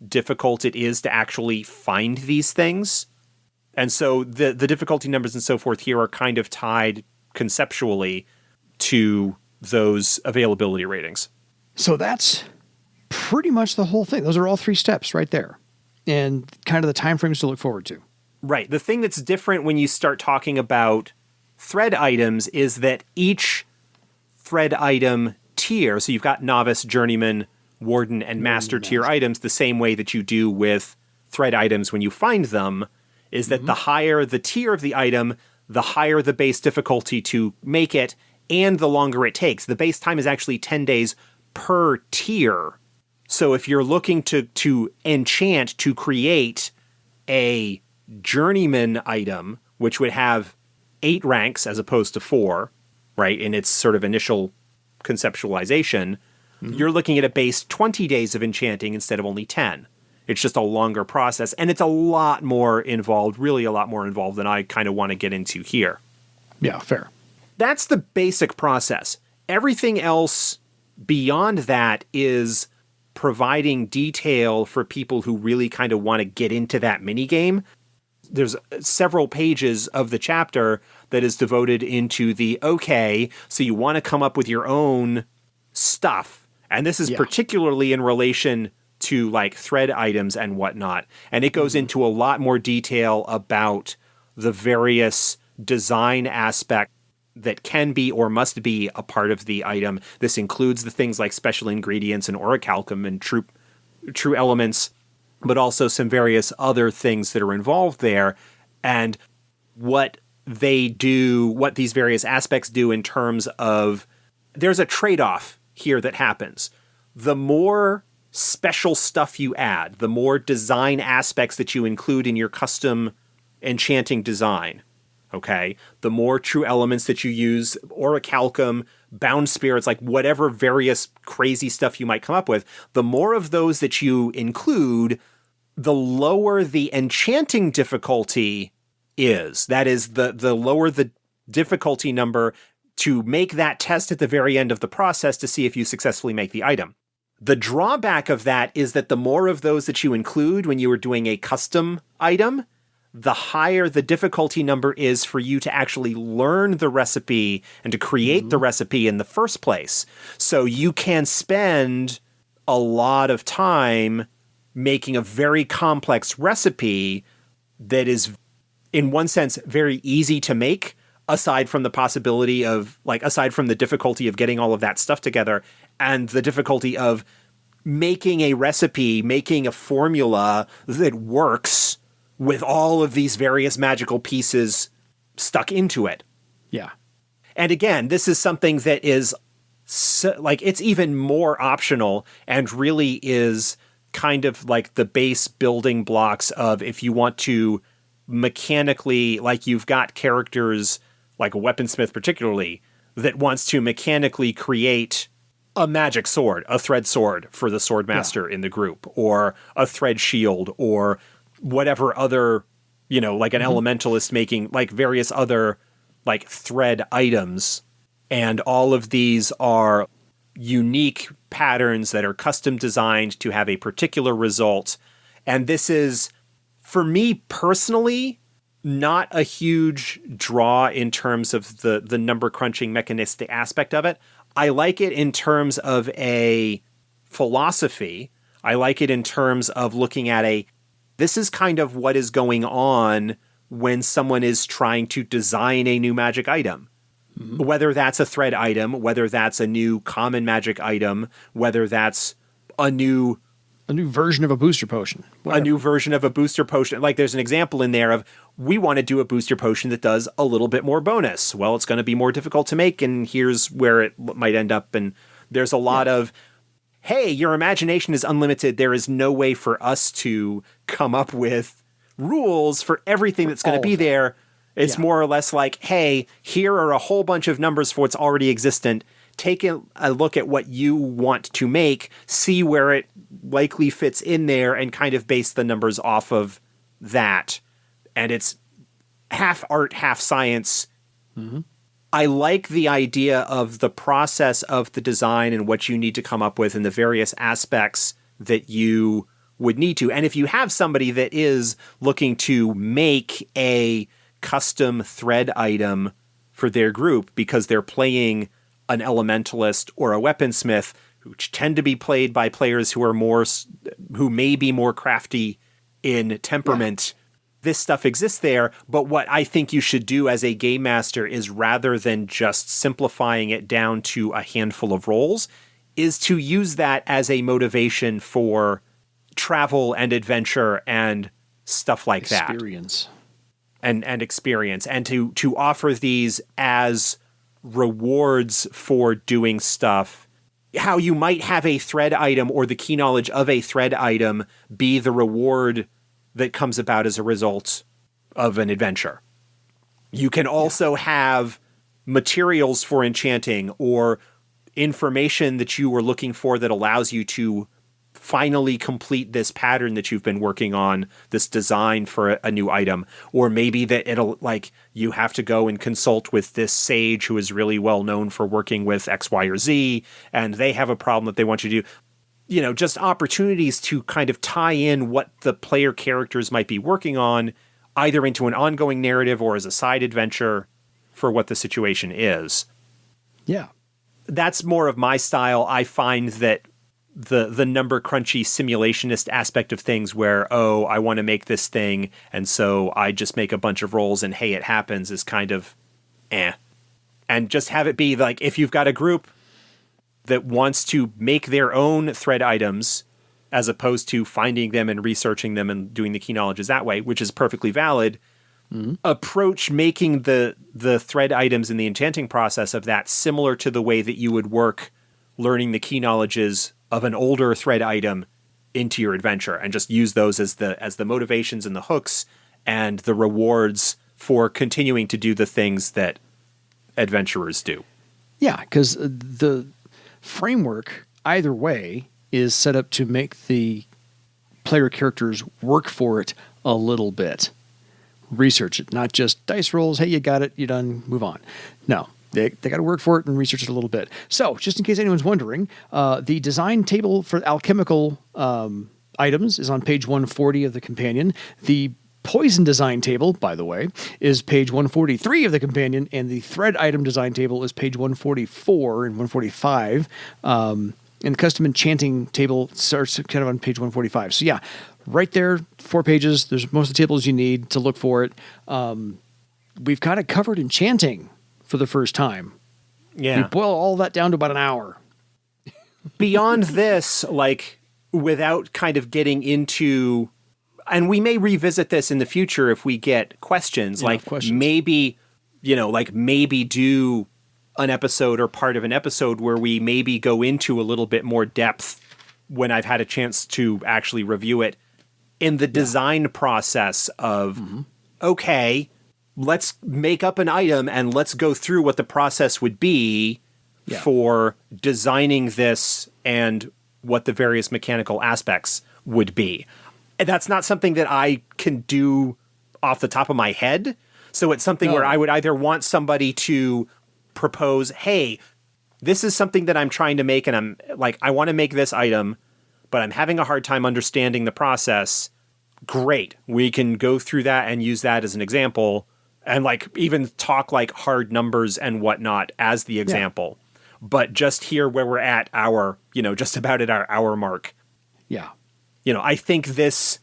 Speaker 2: difficult it is to actually find these things. And so the difficulty numbers and so forth here are kind of tied conceptually to those availability ratings.
Speaker 1: So that's pretty much the whole thing. Those are all 3 steps right there, and kind of the time frames to look forward to.
Speaker 2: Right. The thing that's different when you start talking about thread items is that each thread item tier, so you've got novice, journeyman, warden, and master tier items, the same way that you do with thread items when you find them, is that the higher the tier of the item, the higher the base difficulty to make it, and the longer it takes. The base time is actually 10 days per tier. So if you're looking to enchant, to create a journeyman item, which would have 8 ranks as opposed to 4, right, in its sort of initial conceptualization, you're looking at a base 20 days of enchanting instead of only 10. It's just a longer process, and it's a lot more involved, really a lot more involved than I kind of want to get into here.
Speaker 1: Yeah, fair.
Speaker 2: That's the basic process. Everything else beyond that is providing detail for people who really kind of want to get into that minigame. There's several pages of the chapter that is devoted into the, okay, so you want to come up with your own stuff. And this is particularly in relation to like thread items and whatnot. And it goes into a lot more detail about the various design aspects that can be or must be a part of the item. This includes the things like special ingredients and orichalcum and true elements, but also some various other things that are involved there, and what they do, what these various aspects do in terms of, there's a trade-off here that happens. The more special stuff you add, the more design aspects that you include in your custom enchanting design, okay? The more true elements that you use, orichalcum, bound spirits, like whatever various crazy stuff you might come up with, the more of those that you include, the lower the enchanting difficulty is. That is, the lower the difficulty number to make that test at the very end of the process to see if you successfully make the item. The drawback of that is that the more of those that you include when you are doing a custom item, the higher the difficulty number is for you to actually learn the recipe and to create the recipe in the first place. So you can spend a lot of time making a very complex recipe that is, in one sense, very easy to make, aside from the possibility of, like, aside from the difficulty of getting all of that stuff together and the difficulty of making a recipe, making a formula that works with all of these various magical pieces stuck into it.
Speaker 1: Yeah.
Speaker 2: And again, this is something that is it's even more optional and really is kind of like the base building blocks of if you want to mechanically, like you've got characters like a weaponsmith particularly that wants to mechanically create a magic sword, a thread sword for the swordmaster in the group, or a thread shield, or whatever other, like an elementalist making like various other like thread items. And all of these are unique patterns that are custom designed to have a particular result. And this is, for me personally, not a huge draw in terms of the number crunching mechanistic aspect of it. I like it in terms of a philosophy. I like it in terms of looking at this is kind of what is going on when someone is trying to design a new magic item. Mm-hmm. Whether that's a thread item, whether that's a new common magic item, whether that's a new
Speaker 1: version of a booster potion.
Speaker 2: Whatever. A new version of a booster potion. Like there's an example in there of we want to do a booster potion that does a little bit more bonus. Well, it's going to be more difficult to make, and here's where it might end up. And there's a lot of, hey, your imagination is unlimited. There is no way for us to come up with rules for everything that's going to be there. It's more or less like, hey, here are a whole bunch of numbers for what's already existent. Take a look at what you want to make, see where it likely fits in there, and kind of base the numbers off of that. And it's half art, half science. Mm-hmm. I like the idea of the process of the design and what you need to come up with and the various aspects that you would need to. And if you have somebody that is looking to make a custom thread item for their group because they're playing an elementalist or a weaponsmith, which tend to be played by players who may be more crafty in temperament. This stuff exists there, but what I think you should do as a game master is, rather than just simplifying it down to a handful of roles, is to use that as a motivation for travel and adventure and stuff like that.
Speaker 1: Experience.
Speaker 2: And experience, and to offer these as rewards for doing stuff. How you might have a thread item or the key knowledge of a thread item be the reward that comes about as a result of an adventure. You can also have materials for enchanting or information that you were looking for that allows you to finally complete this pattern that you've been working on, this design for a new item. Or maybe that you have to go and consult with this sage who is really well known for working with X, Y, or Z, and they have a problem that they want you to do. Just opportunities to kind of tie in what the player characters might be working on, either into an ongoing narrative or as a side adventure for what the situation is.
Speaker 1: Yeah.
Speaker 2: That's more of my style. I find that the number crunchy simulationist aspect of things where, I want to make this thing, and so I just make a bunch of rolls and hey, it happens, is kind of And just have it be like, if you've got a group that wants to make their own thread items as opposed to finding them and researching them and doing the key knowledges that way, which is perfectly valid, approach making the thread items in the enchanting process of that similar to the way that you would work learning the key knowledges of an older thread item into your adventure, and just use those as the motivations and the hooks and the rewards for continuing to do the things that adventurers do.
Speaker 1: Yeah, because the framework, either way, is set up to make the player characters work for it a little bit. Research it, not just dice rolls, hey, you got it, you're done, move on. No. They got to work for it and research it a little bit. So, just in case anyone's wondering, the design table for alchemical items is on page 140 of the companion. The poison design table, by the way, is page 143 of the companion, and the thread item design table is page 144 and 145. And the custom enchanting table starts kind of on page 145. So, yeah, right there, 4 pages. There's most of the tables you need to look for it. We've kind of covered enchanting for the first time.
Speaker 2: Yeah.
Speaker 1: We boil all that down to about an hour.
Speaker 2: Beyond this, without kind of getting into and we may revisit this in the future if we get questions, maybe do an episode or part of an episode where we maybe go into a little bit more depth when I've had a chance to actually review it in the design process of, okay, let's make up an item and let's go through what the process would be for designing this and what the various mechanical aspects would be. And that's not something that I can do off the top of my head. So it's something where I would either want somebody to propose, hey, this is something that I'm trying to make, and I'm like, I want to make this item, but I'm having a hard time understanding the process. Great. We can go through that and use that as an example and like even talk like hard numbers and whatnot as the example. But just here where we're at our, just about at our hour mark.
Speaker 1: Yeah.
Speaker 2: I think this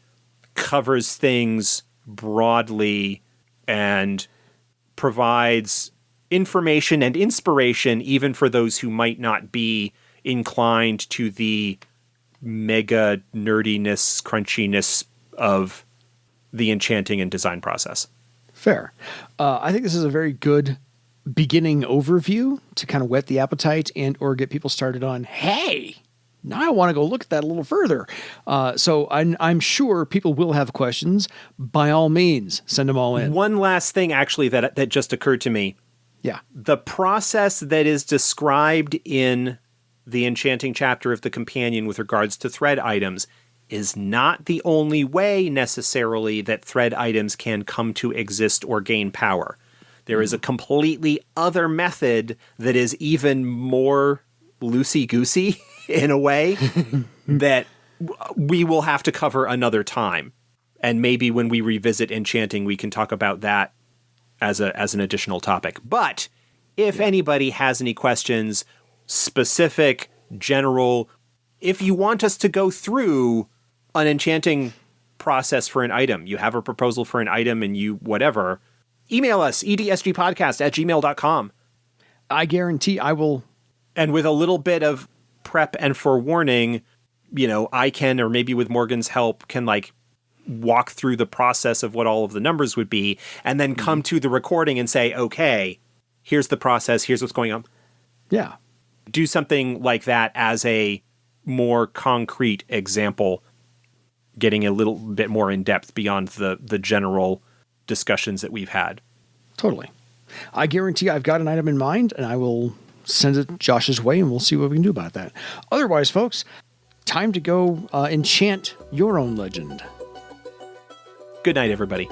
Speaker 2: covers things broadly and provides information and inspiration even for those who might not be inclined to the mega nerdiness, crunchiness of the enchanting and design process.
Speaker 1: Fair. I think this is a very good beginning overview to kind of whet the appetite and or get people started on, hey, now I want to go look at that a little further. So I'm sure people will have questions. By all means, send them all in.
Speaker 2: One last thing, actually, that just occurred to me.
Speaker 1: Yeah.
Speaker 2: The process that is described in the enchanting chapter of the companion with regards to thread items is not the only way necessarily that thread items can come to exist or gain power. There is a completely other method that is even more loosey-goosey in a way that we will have to cover another time. And maybe when we revisit enchanting, we can talk about that as an additional topic. But if anybody has any questions, specific, general, if you want us to go through an enchanting process for an item, you have a proposal for an item and you whatever, email us, edsgpodcast@gmail.com.
Speaker 1: I guarantee I will.
Speaker 2: And with a little bit of prep and forewarning, I can, or maybe with Morgan's help, can like walk through the process of what all of the numbers would be and then come to the recording and say, okay, here's the process, here's what's going on.
Speaker 1: Yeah.
Speaker 2: Do something like that as a more concrete example, getting a little bit more in depth beyond the general discussions that we've had.
Speaker 1: Totally. I guarantee I've got an item in mind and I will send it Josh's way and we'll see what we can do about that. Otherwise, folks, time to go enchant your own legend.
Speaker 2: Good night, everybody.